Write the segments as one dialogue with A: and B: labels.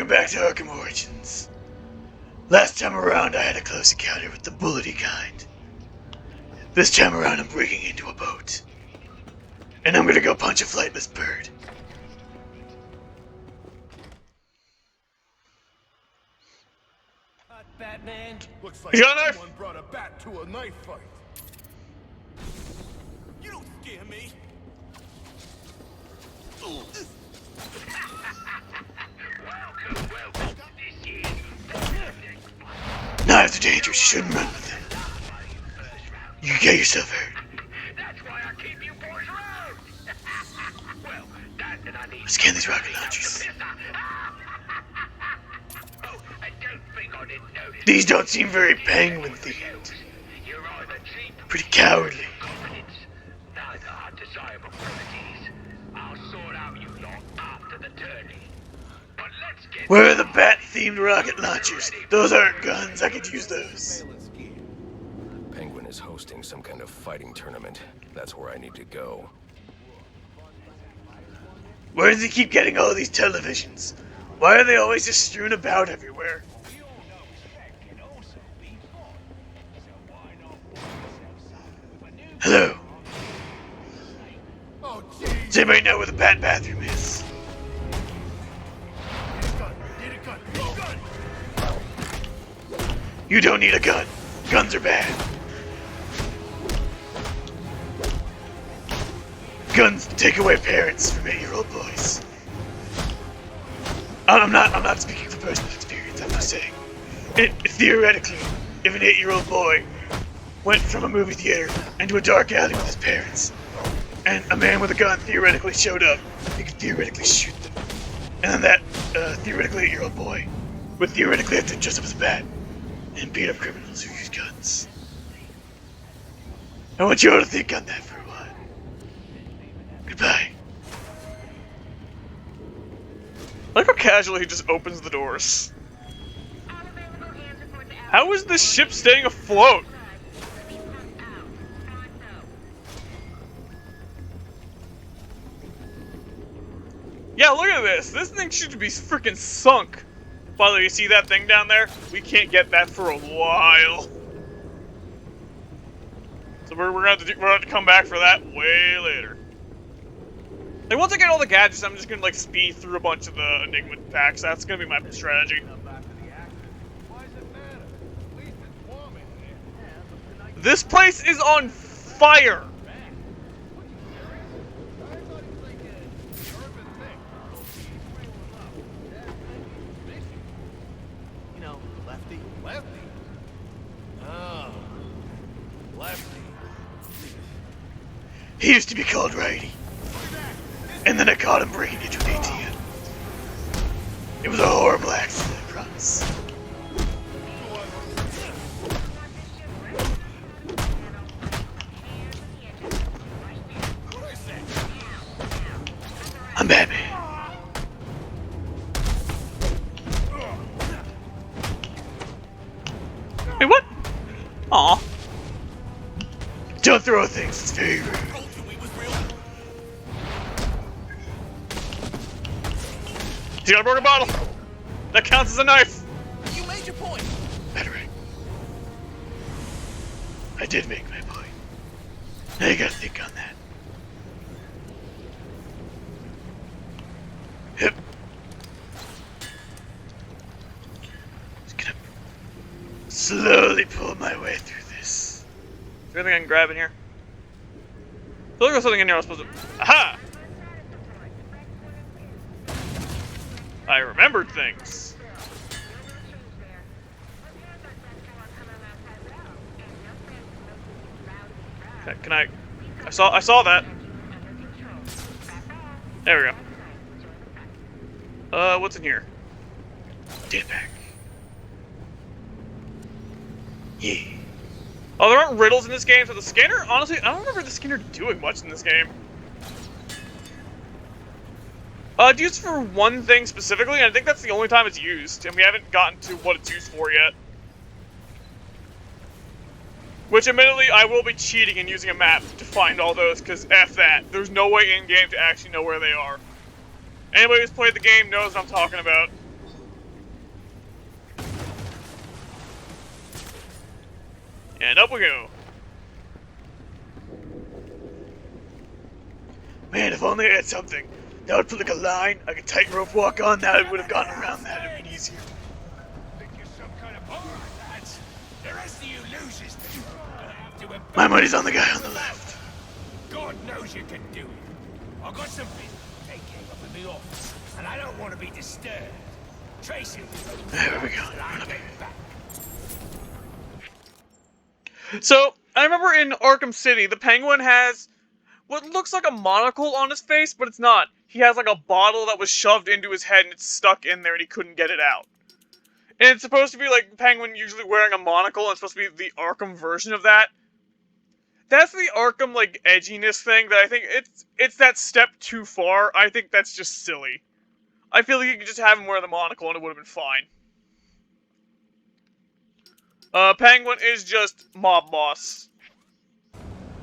A: Welcome back to Arkham Origins. Last time around I had a close encounter with the bullety kind. This time around I'm breaking into a boat. And I'm gonna go punch a flightless bird.
B: Batman.
C: Looks like
D: You got a knife?
C: someone brought a bat to a knife fight.
B: You don't scare me. Welcome. This is
A: Knives are dangerous, you shouldn't run with them. You can get yourself hurt.
B: That's why I keep you boys around. Well, that and I need.
A: Scan these rocket launchers.
B: Oh, and don't think I didn't notice.
A: These don't seem very penguin themed.
B: You're either cheap
A: Pretty cowardly.
B: confidence, neither are desirable qualities. I'll sort out you lot after the tourney. But let's get.
A: Where are the bat themed rocket launchers? Those aren't guns, I could use those.
E: Penguin is hosting some kind of fighting tournament. That's where I need to go.
A: Where does he keep getting all these televisions? Why are they always just strewn about everywhere? Hello.
C: Oh, jeez.
A: Does anybody know where the bat bathroom is?
C: Gun. Need a gun. Gun.
A: You don't need a gun. Guns are bad. Guns take away parents from 8-year-old boys. I'm not speaking from personal experience, I'm just saying. Theoretically, if an 8-year-old boy went from a movie theater into a dark alley with his parents, and a man with a gun theoretically showed up, he could theoretically shoot them. And then that theoretically 8-year-old boy would theoretically have to dress up as a bat and beat up criminals who use guns. I want you all to think on that for a while. Goodbye.
D: I like how casually he just opens the doors. How is this ship staying afloat? Yeah, look at this. This thing should be freaking sunk. By the way, you see that thing down there? We can't get that for a while. So we're gonna have to come back for that way later. Like, once I get all the gadgets, I'm just gonna like speed through a bunch of the Enigma packs. That's gonna be my strategy. This place is on fire.
B: You know, lefty.
C: Lefty. Oh. Lefty.
A: He used to be called Righty. And then I caught him breaking into an ATM. It was a horrible accident, I promise. I'm Batman.
D: Hey, what? Aw.
A: Don't throw things, it's very rude.
D: He got a broken bottle. That counts as a knife.
B: You made your point.
A: Bettering. I did make my point. Now you gotta think on that. Yep. Just gonna slowly pull my way through this.
D: Is there anything I can grab in here? I feel like there's something in here I was supposed to... Aha! I remembered things. Okay, can I saw that. There we go. What's in here?
A: Get back. Yeah.
D: Oh, there aren't riddles in this game, so the scanner, honestly, I don't remember the scanner doing much in this game. It's used for one thing specifically, and I think that's the only time it's used, and we haven't gotten to what it's used for yet. Which, admittedly, I will be cheating and using a map to find all those, because F that. There's no way in-game to actually know where they are. Anybody who's played the game knows what I'm talking about. And up we go.
A: Man, if only I had something that would put like a line, like a tightrope walk on, that I would have gotten around that. It'd been easier.
C: Think you're some kind of all right, lads. The rest of you losers have to obey.
A: My money's on the guy on the left.
C: God knows you can do it. I've got some business to take care of in the office, and I don't want to be disturbed. Tracy,
A: There we go.
C: I'll get back.
D: So, I remember in Arkham City, the Penguin has what looks like a monocle on his face, but it's not. He has like a bottle that was shoved into his head and it's stuck in there and he couldn't get it out. And it's supposed to be like Penguin usually wearing a monocle, and it's supposed to be the Arkham version of that. That's the Arkham, like, edginess thing that I think it's that step too far. I think that's just silly. I feel like you could just have him wear the monocle and it would have been fine. Penguin is just mob boss.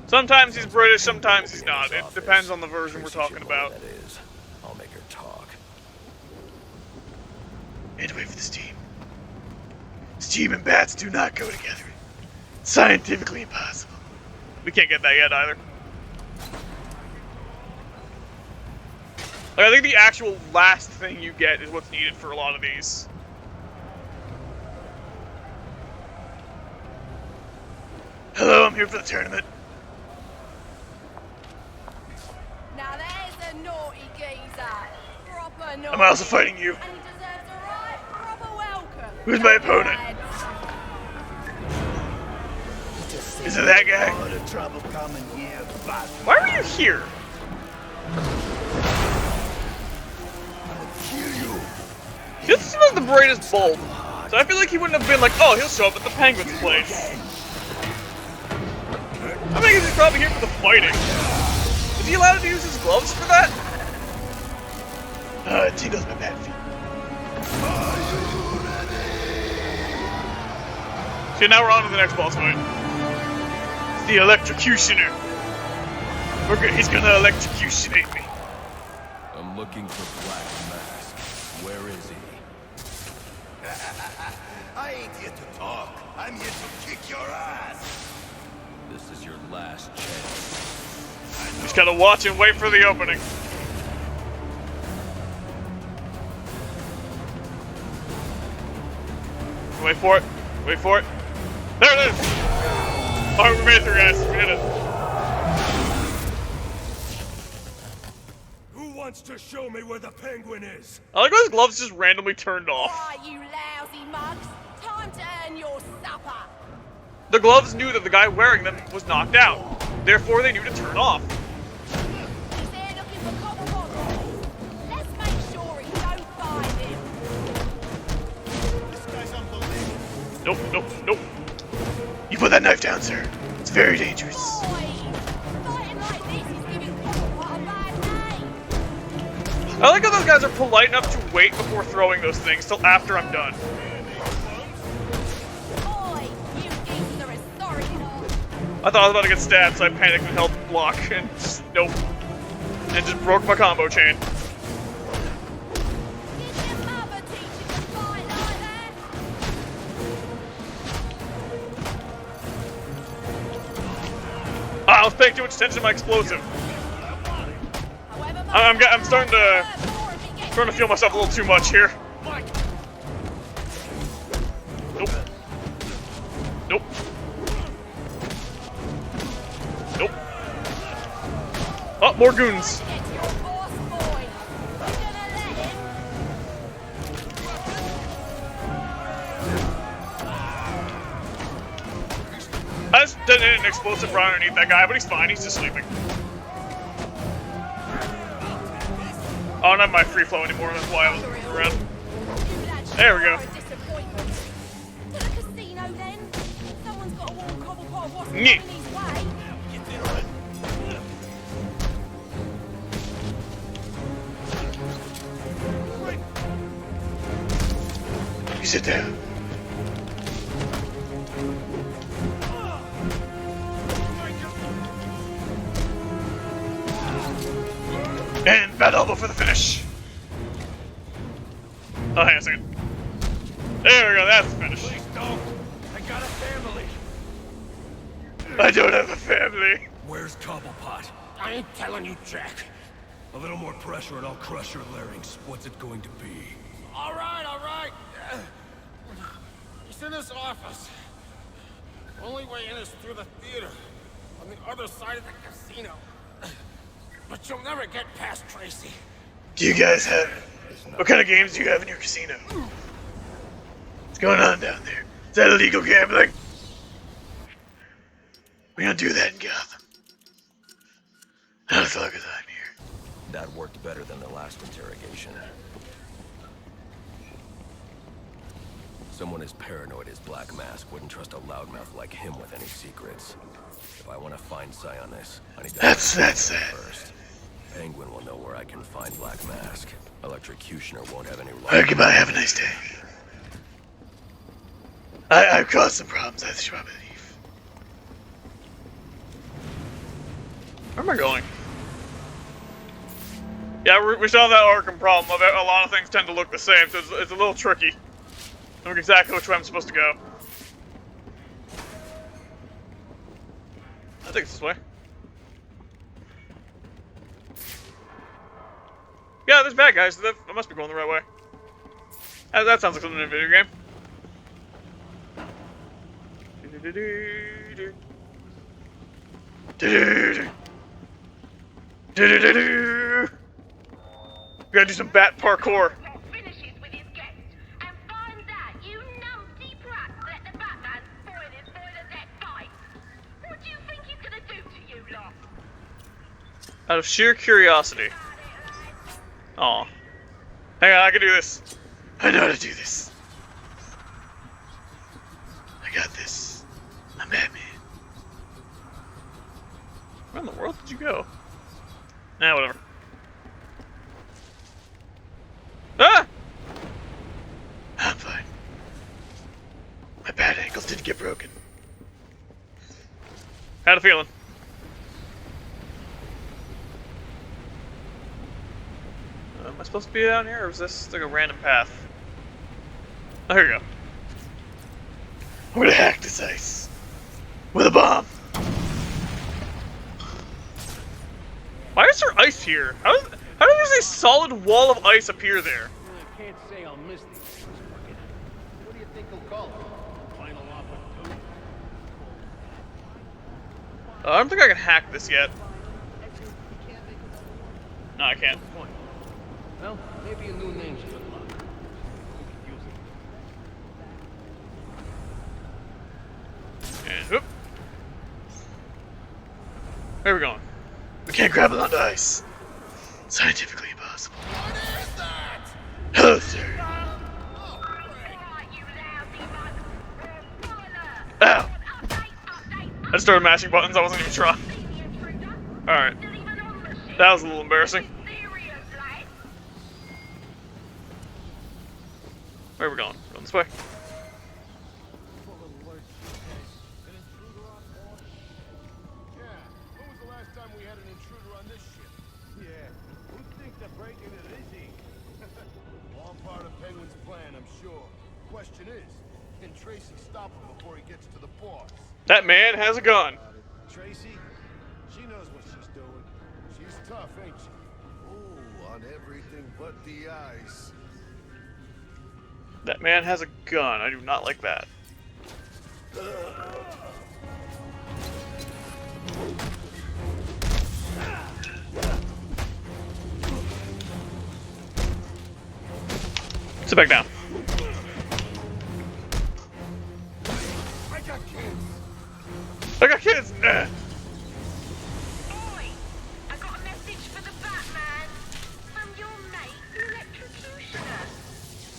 D: Sometimes he's British, sometimes he's not. It depends on the version we're talking about.
E: That is. I'll make her talk.
A: And wait for the steam. Steam and bats do not go together. Scientifically impossible.
D: We can't get that yet either. Like, I think the actual last thing you get is what's needed for a lot of these.
A: Hello, I'm here for the tournament.
F: Now there's a naughty geezer. Proper naughty.
A: I'm also fighting you.
F: And he deserves a right proper welcome.
A: Who's my opponent? Is it that guy?
D: Why are you here? This is not the brightest bulb, so I feel like he wouldn't have been like, oh, he'll show up at the Penguin's place. I think he's probably here for the fighting. Is he allowed to use his gloves for that?
A: It tickles my bad feet.
D: Okay, now we're on to the next boss fight.
A: It's the Electrocutioner. He's gonna electrocutionate me.
E: I'm looking for Black Mask. Where is he?
C: I ain't here to talk. I'm here to kick your ass.
E: This is your last chance.
D: Just gotta watch and wait for the opening. Wait for it. Wait for it. There it is! Alright, we made it through, guys. We did it.
C: Who wants to show me where the Penguin is?
D: I like how his gloves just randomly turned off.
F: Right, you lousy mugs. Time to earn your supper.
D: The gloves knew that the guy wearing them was knocked out. Therefore, they knew to turn off.
F: He's there looking for copper bottles. Let's make sure he don't find him.
C: This guy's unbelievable.
D: Nope, nope, nope.
A: You put that knife down, sir. It's very dangerous.
F: Boy, fighting like this is giving Copperpot a bad name.
D: I like how those guys are polite enough to wait before throwing those things till after I'm done.
F: Boy, you geezers are as sorry as
D: I thought I was about to get stabbed, so I panicked and held block, and just, nope. And just broke my combo chain.
F: Did your mother teach you to fight like that?
D: Ah, I was paying too much attention to my explosive.
F: However much
D: I'm starting to
F: more if he gets
D: Starting to feel myself a little too much here. Nope. Nope. Nope. Oh, more goons.
F: It's your boss boy. You gonna let him?
D: I just detonated an explosive right underneath that guy, but he's fine. He's just sleeping. Oh, not my free flow anymore. That's why I was around. There we go.
F: To the casino then. Someone's got to warn Cobblepot of what's
D: Nyeh.
F: coming his way.
A: You sit down. And bad elbow for the finish.
D: Oh, hang on a second. There we go. That's the finish.
C: Please don't. I got a family.
A: I don't have a family.
E: Where's Cobblepot?
C: I ain't telling you, Jack.
E: A little more pressure and I'll crush your larynx. What's it going to be?
C: All right, all right. He's in his office. Only way in is through the theater, on the other side of the casino. But you'll never get past Tracy.
A: Do you guys have... What kind of games do you have in your casino? What's going on down there? Is that illegal gambling? We don't do that in Gotham. Not as long as I'm here.
E: That worked better than the last interrogation. Someone as paranoid as Black Mask wouldn't trust a loudmouth like him with any secrets. If I want to find Sionis, I need to...
A: That's sad.
E: First. Penguin will know where I can find Black Mask. Electrocutioner won't have any luck.
A: Alright, goodbye, have a nice day. I've caused some problems, I should probably leave.
D: Where am I going? Yeah, we still have that Arkham problem of a lot of things tend to look the same, so it's a little tricky. I know exactly which way I'm supposed to go. I think it's this way. Yeah, there's bad guys. I must be going the right way. That sounds like something in a video game. We gotta do some bat parkour.
F: Finishes with his guest and finds out you numpty brats let the Batman spoil his deck fight. What do you think he's gonna do to you lot?
D: Out of sheer curiosity. Aw. Hang on, I can do this.
A: I know how to do this. I got this. I'm Batman.
D: Where in the world did you go? Nah, whatever. Ah!
A: I'm fine. My bad ankles didn't get broken.
D: Had a feeling. Am I supposed to be down here, or is this like a random path? Oh, here we go.
A: I'm gonna hack this ice. With a bomb.
D: Why is there ice here? How does a solid wall of ice appear there?
C: I can't say I'll miss these things working. What do you think he'll call it? Final offer, too?
D: I don't think I can hack this yet. No, I can't.
C: Well, maybe a new name's good luck. We could use it.
D: And whoop. Where are we going?
A: We can't grab it onto ice. Scientifically impossible.
C: What is that?
A: Hello, sir.
F: Alright, you lousy mug.
A: Ow.
D: I just started mashing buttons. I wasn't even trying. Alright. That was a little embarrassing. Where are we going? Going this way.
C: Yeah, when was the last time we had an intruder on this ship? Yeah, who thinks they're breaking it easy? All part of Penguin's plan, I'm sure. Question is, can Tracy stop him before he gets to the boss?
D: That man has a gun.
C: Tracy? She knows what she's doing. She's tough, ain't she?
G: Oh, on everything but the ice.
D: That man has a gun. I do not like that. Sit back down.
C: I got kids!
D: I got kids!
F: Oi! I got a message for the Batman from your mate, Electrocutioner.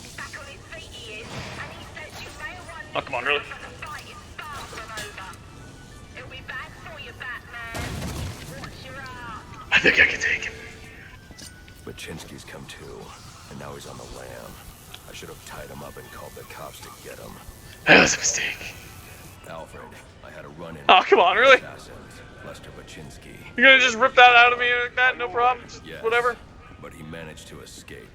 F: He's back on his feet, he is, and he says you may have won
D: Oh, come on, really?
F: but the fight is far from over. He'll be back for you, Batman. Watch your heart.
A: I think I can take him.
E: Baczynski's come too, and now he's on the lam. I should have tied him up and called the cops to get him.
A: That was a mistake.
E: Alfred, I had a run-in.
D: Oh, come on, really?
E: Assassins, Lester Baczynski.
D: You're gonna just rip that out of me like that? No problem? Just
E: Yes,
D: whatever?
E: but he managed to escape.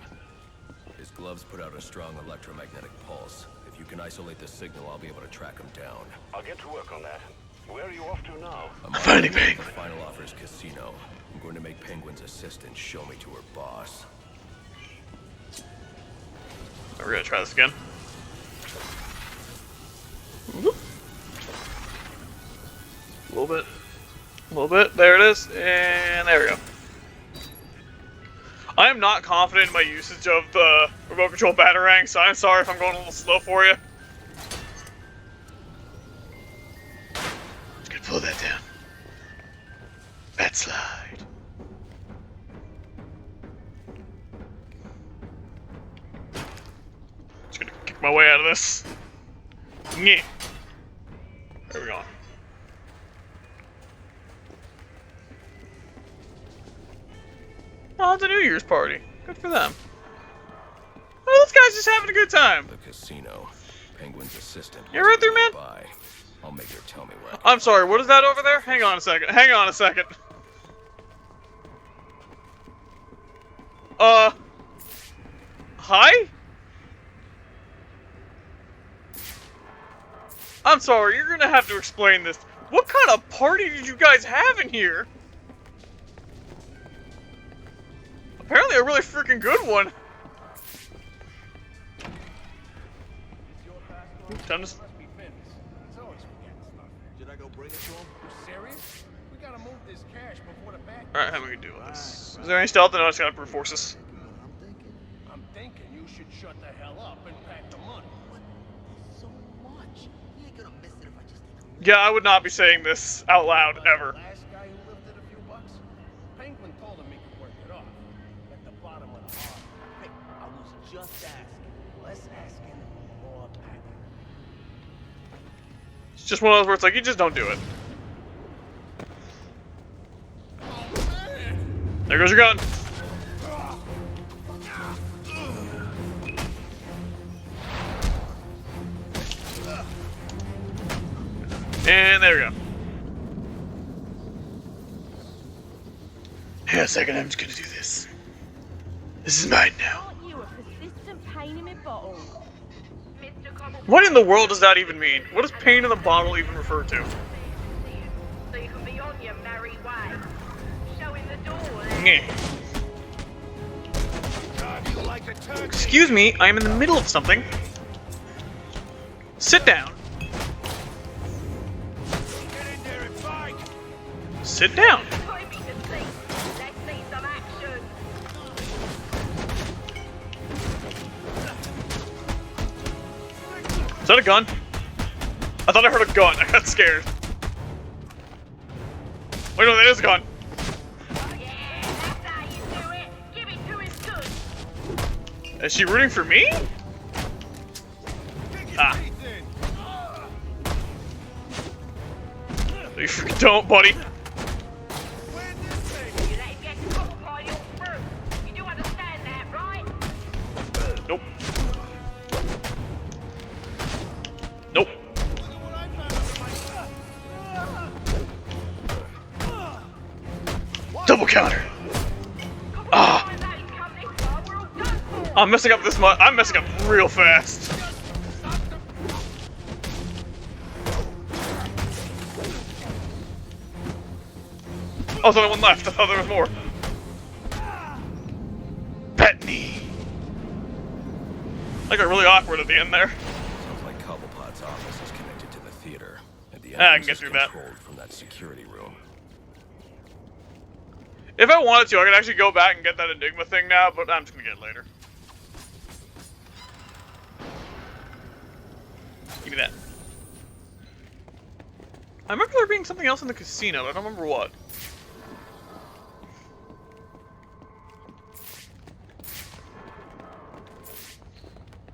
E: His gloves put out a strong electromagnetic pulse. If you can isolate the signal, I'll be able to track him down.
B: I'll get to work on that. Where are you off to now?
E: I'm
A: Finding
E: on the
A: Penguin.
E: final offers casino. I'm going to make Penguin's assistant show me to her boss.
D: We're gonna try this again. Whoop. A little bit. A little bit. There it is. And there we go. I am not confident in my usage of the remote control batarang, so I'm sorry if I'm going a little slow for you.
A: Just gonna pull that down. Bat slide.
D: Just gonna kick my way out of this. Yeah. There we go. Oh, it's a New Year's party. Good for them. Oh, this guy's just having a good time.
E: The casino. Penguin's assistant.
D: You right there, man?
E: Bye. I'll make her tell me where.
D: I'm sorry, what is that over there? Hang on a second. Hang on a second. Hi? I'm sorry, you're gonna have to explain this. What kind of party did you guys have in here? Apparently a really freaking good one. Time to...
C: Must be finished. He's always forgetting stuff. Should I go bring it to him? You serious? We gotta move this cash before the bank.
D: Alright, how are we gonna do this? Is there any stealth? No, it's gotta brute force us.
C: I'm thinking you should shut the hell up and pack the money.
H: So much. You ain't gonna miss it if I just take a look.
D: Yeah, I would not be saying this out loud, ever.
C: The last guy who lifted a few bucks? Penguin told him he could work it off. At the bottom of the heart.
H: Hey, I was just asking.
C: Less asking, more packing.
D: It's just one of those where it's like, you just don't do it. There goes your gun. And there we go.
A: Hang on a second, I'm just gonna do this. This is mine now.
F: Aren't you a persistent pain in my bottle? Mr. Cobblepot,
D: What in the world does that even mean? What does pain in the bottle even refer to?
F: so you can be on your merry way. Showing the door.
D: Nyeh. Excuse me, I am in the middle of something. Sit down. Sit down.
F: Put me to sleep. Let's see some action.
D: Is that a gun? I thought I heard a gun. I got scared. Wait, no, that is a gun.
F: Oh yeah, that's how you do it. Give it to his good.
D: Is she rooting for me? Ah. You freaking don't, buddy.
F: You let him get the copper pie all through. You do understand that, right?
D: Nope. Nope.
A: Double counter. Ah.
F: Find out he's come this far, we're all done for.
D: I'm messing up this much. I'm messing up real fast. Oh, there's only one left. I thought there was more.
A: Pet me.
D: I got really awkward at the end there.
E: Sounds like Cobblepot's office is connected to the theater, and the
D: Ah, I can
E: entrance
D: get
E: is
D: through that.
E: controlled from that security room.
D: If I wanted to, I could actually go back and get that Enigma thing now, but I'm just gonna get it later. Give me that. I remember there being something else in the casino, but I don't remember what.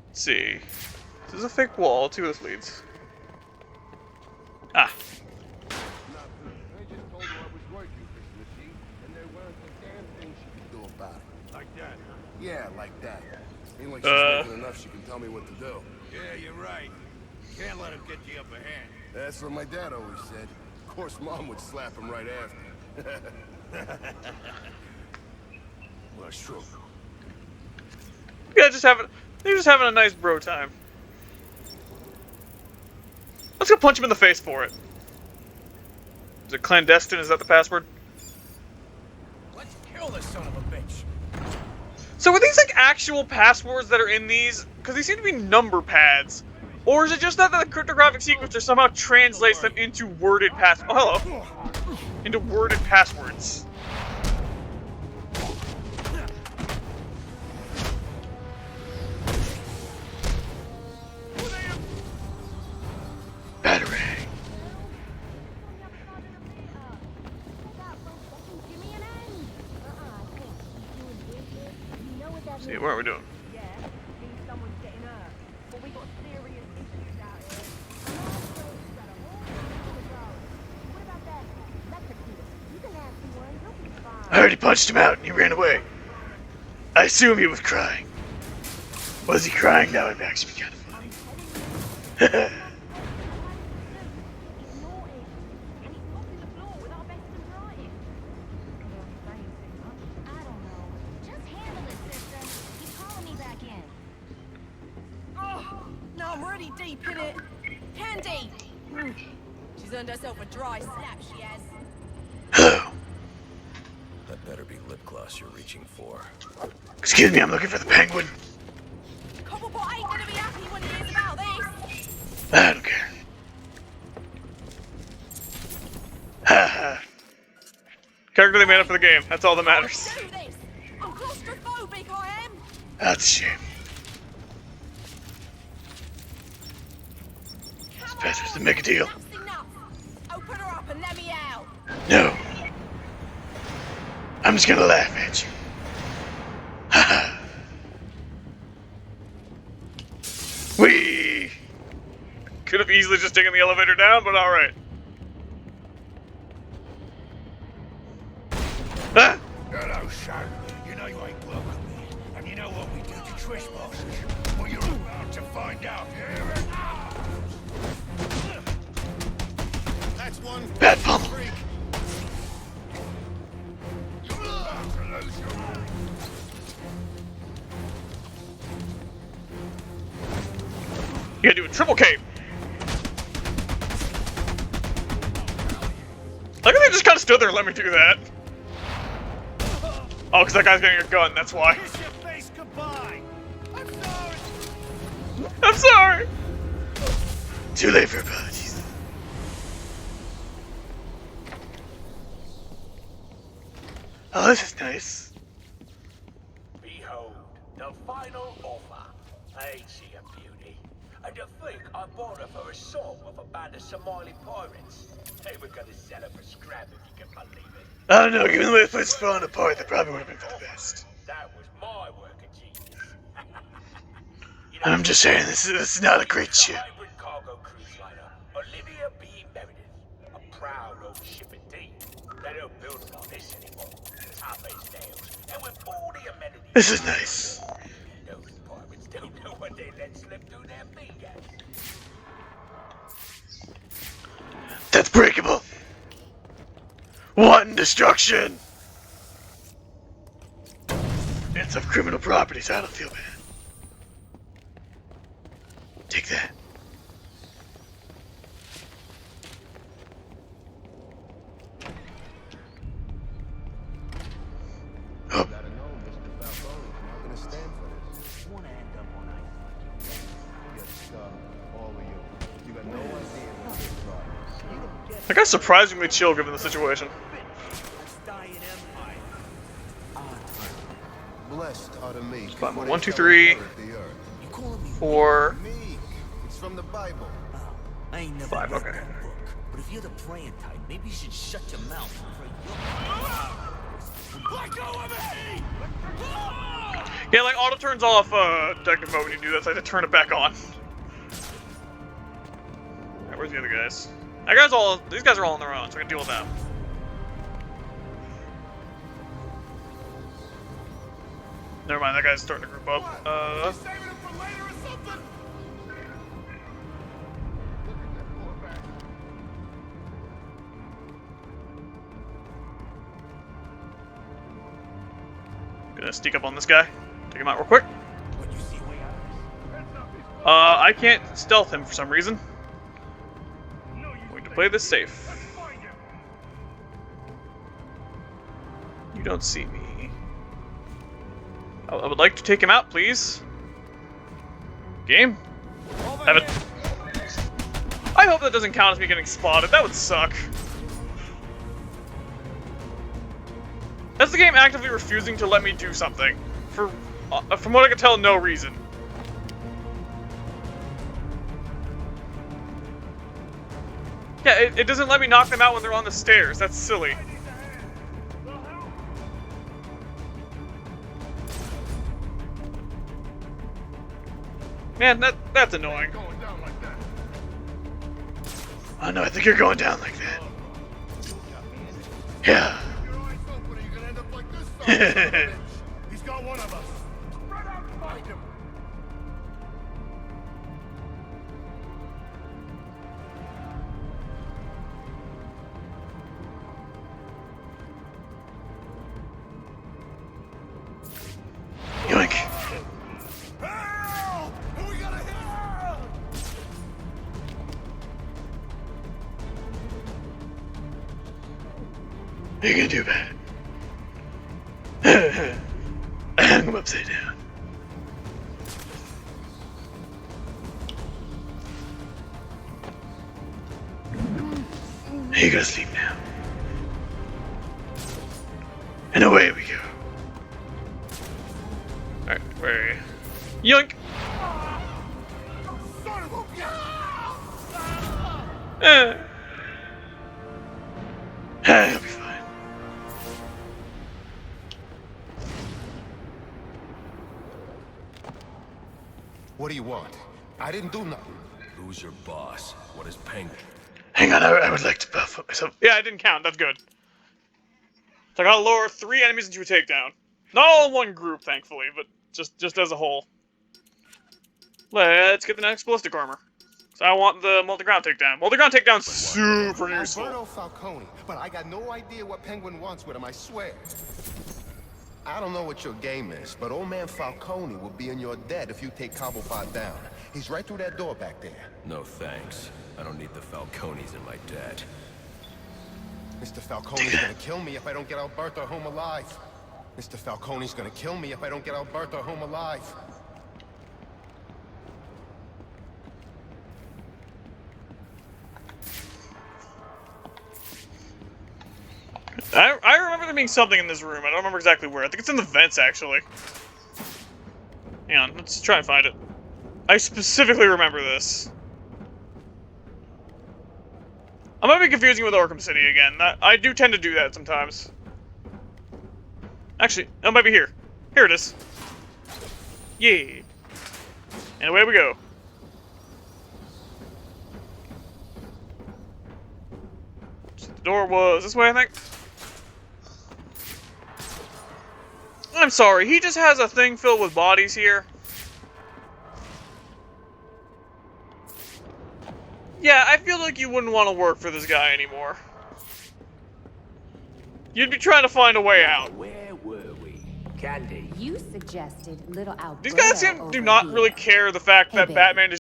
D: Let's see. This is a fake wall. Let's see where this leads. Ah.
C: Nothing. I just told her I was working, Missy, and there weren't a damn thing she could do about it. Like that, huh? Yeah, like that. Ain't like she's making enough she can tell me what to do.
G: Yeah, you're right. Can't let him get the upper hand.
C: That's what my dad always said. Of course, Mom would slap him right after.
G: Well, that's true.
D: Yeah, they're just having a nice bro time. Let's go punch him in the face for it. Is it clandestine? Is that the password?
C: Let's kill this son of a bitch.
D: So are these like actual passwords that are in these? Because these seem to be number pads. Or is it just that the cryptographic sequencer somehow translates them into worded hello. Into worded passwords.
A: Battery. See, what are we doing?
F: Yeah, means someone's getting hurt. But we got serious issues out here. What about that electrocutioner? You can have one. He'll be fine.
A: I already punched him out and he ran away. I assume he was crying. Was he crying? That would actually be kind of funny.
F: Ignore it. And he's mopping the floor with our best and brightest. I don't know. Just handle it, sister. He's calling me back in.
I: Oh, no, I'm already deep in it. Candy! She's earned herself a dry slap, she has.
A: Hello.
E: That better be lip gloss you're reaching for.
A: Excuse me, I'm looking for the penguin.
I: Copperbot ain't gonna be happy when he hears about this.
A: I don't care. Haha.
D: Character they made up for the game. That's all that matters.
I: Do this. I'm claustrophobic, I am.
A: That's a shame. This bastards to make a deal.
I: Enough's enough. Open her up and let me out.
A: No. I'm just gonna laugh at you. Haha. Whee!
D: Could have easily just taken the elevator down, but alright. Ah!
C: Hello, son. You know you ain't welcome here. And you know what we do to trespassers? Well, you're about to find out here and now. That's one.
A: Bad pummel.
C: Freak. You're about to lose your mind.
D: You gotta do a triple cape. Look at they just kind of stood there and let me do that. Oh, because that guy's getting a gun, that's why.
C: Kiss your face goodbye. I'm sorry.
D: I'm sorry!
A: Too late for apologies. Oh, this is nice.
B: Behold, the final offer. Ain't she a beauty? And to think I bought her for a song of a band of Somali pirates. They were gonna sell her for scrap if you can believe it.
A: I don't know, given the way the place is falling apart, that probably would have been for the best.
B: That was my work of genius. You
A: I'm just saying, this is not a great ship.
B: hybrid cargo cruise liner, Olivia B. Meredith. A proud old ship indeed. They don't build them like this anymore. Tough as nails, and with all the amenities.
A: This is nice.
B: Those pirates don't know what they let slip through their fingers.
A: That's breakable. Wanton destruction. It's of criminal properties, I don't feel bad. Take that. Oh,
G: Gotta know, Mr. Falcone is not gonna stand for this.
H: Wanna end up on ice.
G: Yes, all of you. You got no idea what this is.
H: You don't get
D: That guy's surprisingly chill given the situation.
H: Let's die in empire.
G: Blessed are the meek.
D: Fine,
G: for they
D: 1, 2,
G: shall
D: 3,
G: inherit the earth.
H: You calling me
D: 4,
G: Meek. It's from the Bible.
H: Oh, I ain't never
D: 5,
H: read
D: okay.
H: that book. But if you're the praying type, maybe you should shut your mouth and pray
C: Let go of me!
D: Yeah, like auto turns off detective mode when you do that, so I have to turn it back on. Alright, where's the other guys? These guys are all on their own, so I can deal with them. Never mind, that guy's starting to group up.
C: You saving him for later or something?
D: Gonna sneak up on this guy. Take him out real quick.
C: What, you see a way out of this? Heads up, he's
D: I can't stealth him for some reason.
C: no use
D: Going to
C: in
D: play
C: thinking.
D: this safe.
C: Let's find him.
D: don't see me. I would like to take him out, please. Game? Have it. I hope that doesn't count as me getting spotted. That would suck. That's the game actively refusing to let me do something. From what I can tell, no reason. Yeah, it doesn't let me knock them out when they're on the stairs. That's silly. Man, that's annoying.
A: Oh no, I think you're going down like that. Yeah.
C: He's got one of us. Run out and find him.
A: Yoink.
C: Help! We gotta help!
A: What are you gonna do about it? I hung him upside down. You go to sleep now. And away we go.
D: Alright, where are you? Yoink!
C: Son of a
A: I'll be fine.
C: What do you want? I didn't do nothing.
E: Who's your boss? What is Penguin?
A: Hang on, I would like to buff up myself.
D: Yeah, I didn't count. That's good. So I gotta lower 3 enemies into a takedown. Not all in one group, thankfully, but just as a whole. Let's get the next ballistic armor. So I want the multi-ground takedown. Multi-ground takedown's super useful.
C: Alberto Falcone, but I got no idea what Penguin wants with him, I swear. I don't know what your game is, but old man Falcone will be in your debt if you take Cobblepot down. He's right through that door back there.
E: No thanks. I don't need the Falcones in my debt.
C: Mr. Falcone's gonna kill me if I don't get Alberto home alive. Mr. Falcone's gonna kill me if I don't get Alberto home alive.
D: I remember there being something in this room. I don't remember exactly where. I think it's in the vents, actually. Hang on, let's try and find it. I specifically remember this. I might be confusing with Arkham City again. I do tend to do that sometimes. Actually, it might be here. Here it is. Yeah. And away we go. So the door was this way, I think. I'm sorry, he just has a thing filled with bodies here. Yeah, I feel like you wouldn't want to work for this guy anymore. You'd be trying to find a way out.
B: Where were we? Candy.
J: You suggested little Alberto.
D: These guys do not really care the fact that Batman is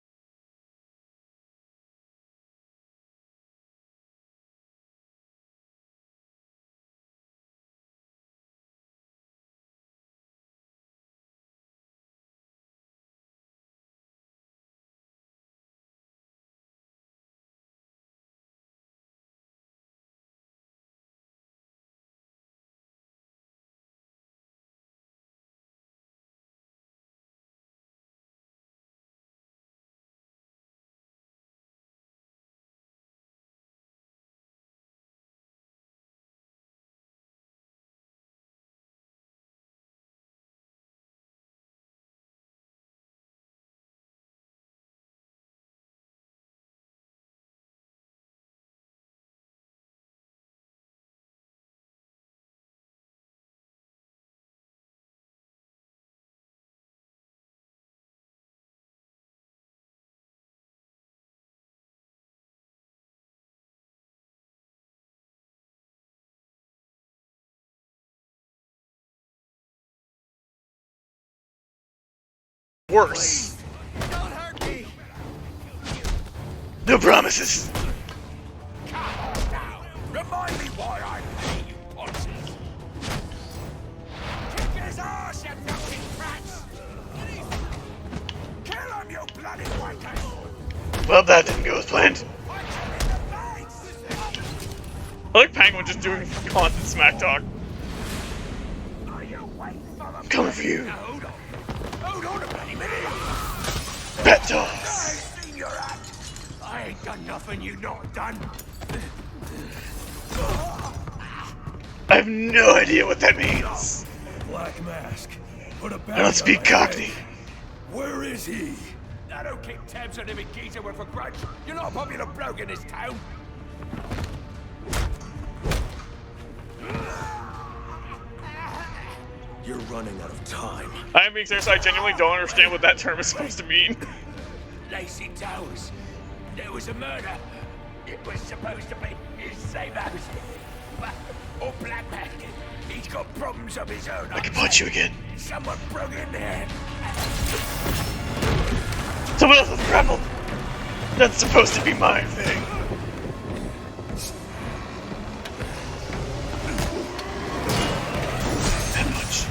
D: worse.
C: Don't hurt me!
A: No promises.
B: Remind me why I pay you, Ponzi.
A: Well, that didn't go as planned.
D: I like Penguin just doing constant smack talk.
A: I'm coming for you.
B: Hold on a bloody minute.
A: Bat toss.
B: Seen your act. I ain't done nothing you not done.
A: I have no idea what that means.
E: Black Mask. Put a
A: I don't speak Cockney.
E: Where is he?
B: I don't keep tabs on every geezer with a grudge. You're not a popular bloke in this town.
E: You're running out of time.
D: I am being serious, I genuinely don't understand what that term is supposed to mean.
B: Lacey Towers. There was a murder. It was supposed to be his same house. Or Black Mask. He's got problems of his own.
A: I can punch you again.
B: Someone broke in there.
A: Someone else was grappled. That's supposed to be my thing. That much.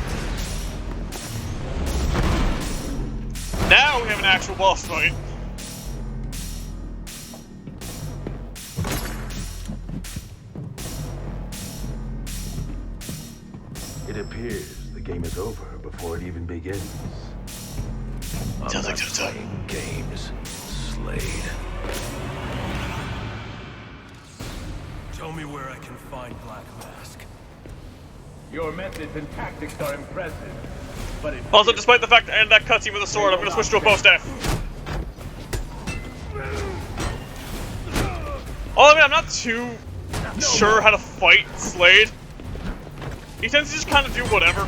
D: Now we have an actual boss fight.
E: It appears the game is over before it even begins.
A: Sounds like tough talk.
E: Games, Slade. Tell me where I can find Black Mask.
C: Your methods and tactics are impressive, but it
D: Also, despite the fact that I ended that cutscene with a sword, I'm gonna switch to a bow staff. Oh, I mean, I'm not too sure how to fight Slade. He tends to just kind of do whatever.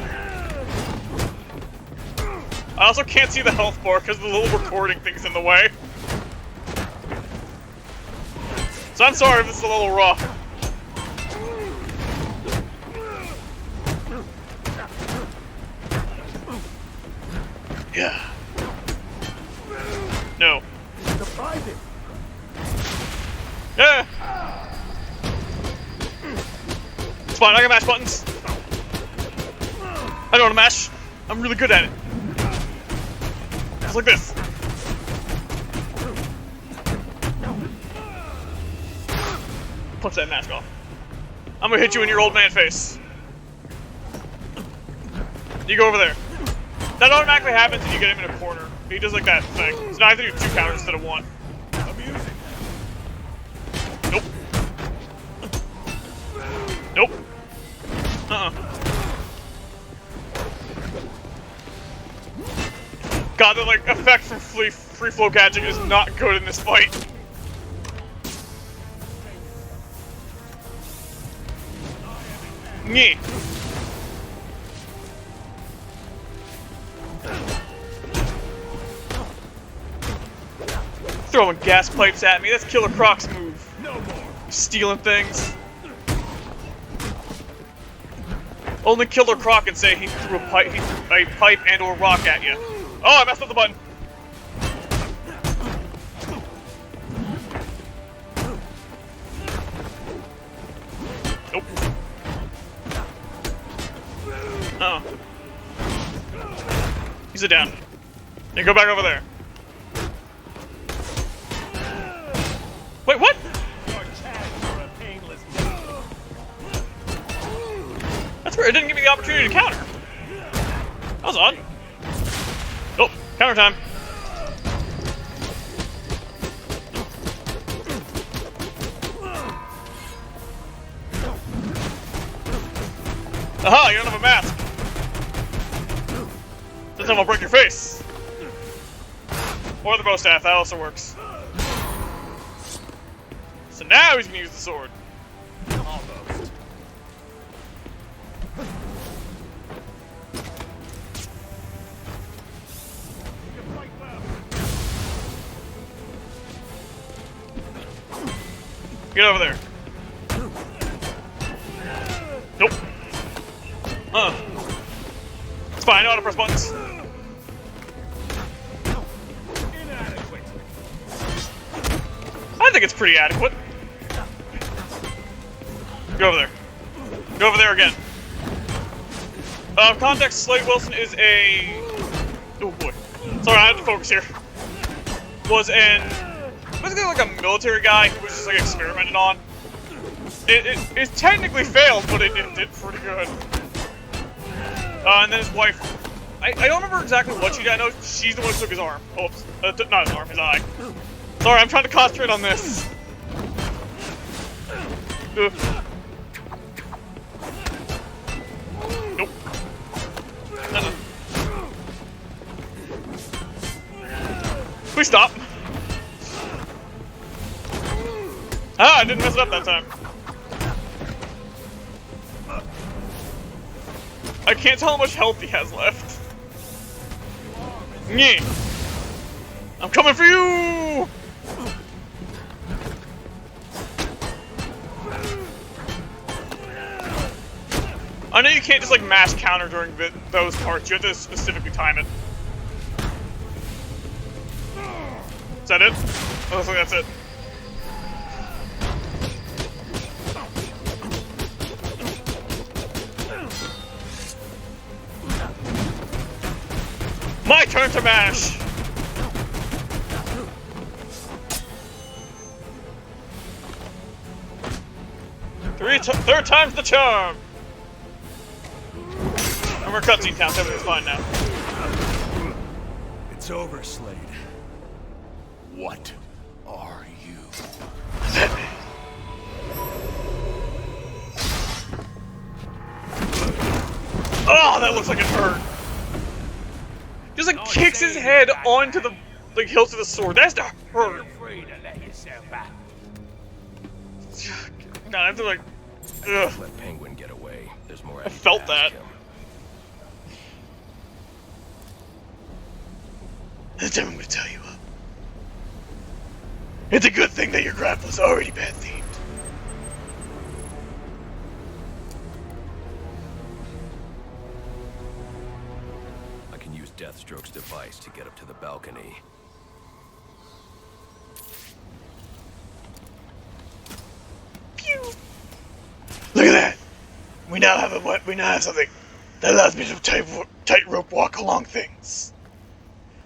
D: I also can't see the health bar because the little recording thing's in the way. So I'm sorry if this is a little rough.
A: Yeah.
D: No. Yeah. It's fine, I can mash buttons. I know how to mash. I'm really good at it. Just like this. Punch that mask off. I'm gonna hit you in your old man face. You go over there. That automatically happens if you get him in a corner. He does like that thing. So now I have to do 2 counters instead of 1. Nope. Nope. God, the like effect from free flow catching is not good in this fight. Nyeh. Throwing gas pipes at me. That's Killer Croc's move.
C: no more.
D: Stealing things. Only Killer Croc can say he threw a pipe and or rock at you. Oh, I messed up the button. Nope. Uh-oh. You sit down. And go back over there. Wait, what? That's weird. It didn't give me the opportunity to counter. That was odd. Oh, counter time. Aha, you don't have a mask. This time I'll break your face. Or the bow staff, that also works. So now he's gonna use the sword.
C: Almost.
D: Get over there. Nope. It's fine, I know how to press buttons.
C: Inadequate.
D: I think it's pretty adequate. Go over there. Go over there again. Context, Slade Wilson is a... Oh boy. Sorry, I have to focus here. Was an basically like a military guy who was just like experimented on. It technically failed, but it did pretty good. And then his wife, I don't remember exactly what she did. I know she's the one who took his arm. Oops, not his arm, his eye. Sorry, I'm trying to concentrate on this. Nope. No. Please stop. Ah, I didn't mess it up that time. I can't tell how much health he has left. Yeah. I'm coming for you! I know you can't just like mash counter during those parts. You have to specifically time it. Is that it? Oh, looks like that's it. My turn to mash! Third time's the charm! And we're cutscene town, so everything's fine now.
E: It's over, Slade. What are you?
D: Oh, that looks like it hurt. Just like kicks his head onto the like hilt of the sword. That's to hurt. God, I have to like. Ugh.
E: Let Penguin get away. There's more.
D: I felt that.
A: This time I'm gonna tell you what. It's a good thing that your grapple's already bad themed.
E: I can use Deathstroke's device to get up to the balcony.
A: Pew! Look at that! We now have something that allows me to tightrope walk along things.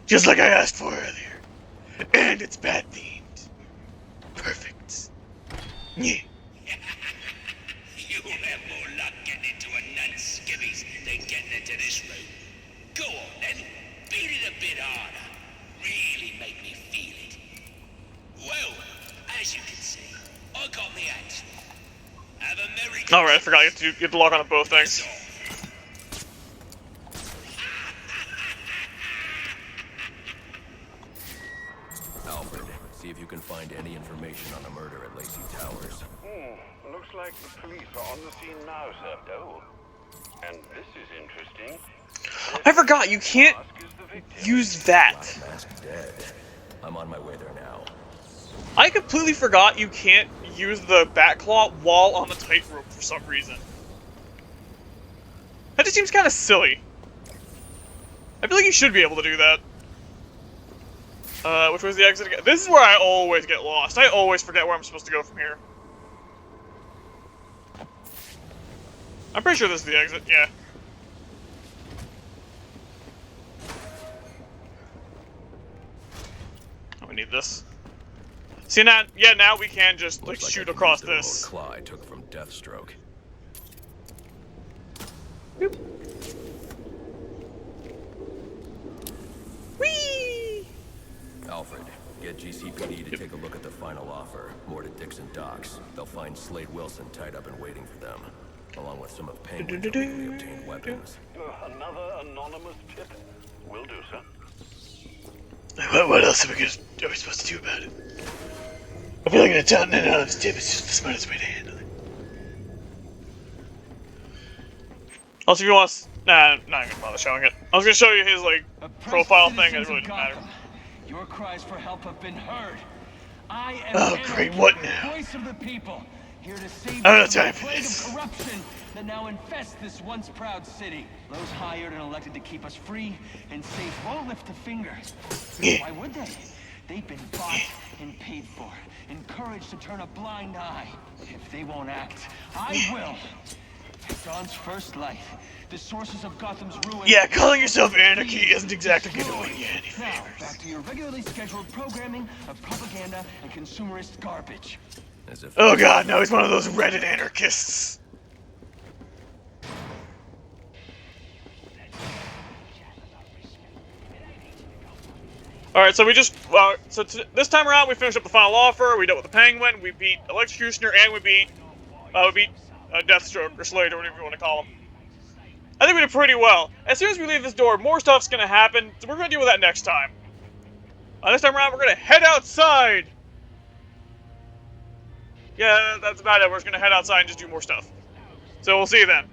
A: Just like I asked for earlier. And it's bad themed. Perfect. Yeah.
B: You'll have more luck getting into a nun's skivvies than getting into this room. Go on then, beat it a bit harder. Really make me feel it. Well, as you can see, I got me axe. Have a merry Christmas.
D: Alright, I forgot you have to lock on both things.
E: Alfred, see if you can find any information on the murder at Lacey Towers.
C: Looks like the police are on the scene now, sir. Oh, and this is interesting.
D: I forgot, you can't use that.
E: Black Mask dead. I'm on my way there now.
D: I completely forgot you can't use the bat claw while on the tightrope for some reason. That just seems kind of silly. I feel like you should be able to do that. Which was the exit again? This is where I always get lost. I always forget where I'm supposed to go from here. I'm pretty sure this is the exit, yeah. Oh, we need this. See, now we can just, like,
E: Looks
D: shoot
E: I can
D: across
E: use the
D: this.
E: claw I took from Deathstroke.
D: Boop. Whee!
E: Alfred, get GCPD to take a look at the final offer. More to Dixon Docks. They'll find Slade Wilson tied up and waiting for them, along with some of Penguin's illegally obtained weapons.
C: Another anonymous tip. Will do, sir.
A: What else are we supposed to do about it? I feel like an anonymous tip is just the smartest way to handle it.
D: Also, if you want to... Nah, not even bother showing it. I was gonna show you his, like, profile thing, it really didn't matter.
B: Your cries for help have been heard. I am
A: Oh, great, what now?
B: voice of the people, here to save
A: I don't
B: you
A: have
B: from
A: time
B: the
A: for
B: plague
A: this.
B: of corruption that now infests this once proud city. Those hired and elected to keep us free and safe won't lift a finger.
A: Yeah.
B: Why would they? They've been bought and paid for, encouraged to turn a blind eye. If they won't act, I will.
K: Dawn's first light. The sources of Gotham's ruin.
A: Yeah, calling yourself anarchy isn't exactly gonna win you any
K: Now,
A: favors.
K: back to your regularly scheduled programming of propaganda and consumerist garbage.
E: As if
A: Oh god, no, he's one of those Reddit anarchists.
D: Alright, so we just, this time around we finished up the final offer, we dealt with the Penguin, we beat Electrocutioner, and we beat Deathstroke, or Slade, or whatever you want to call him. I think we did pretty well. As soon as we leave this door, more stuff's gonna happen, so we're gonna deal with that next time. This time around, we're gonna head outside! Yeah, that's about it, we're just gonna head outside and just do more stuff. So we'll see you then.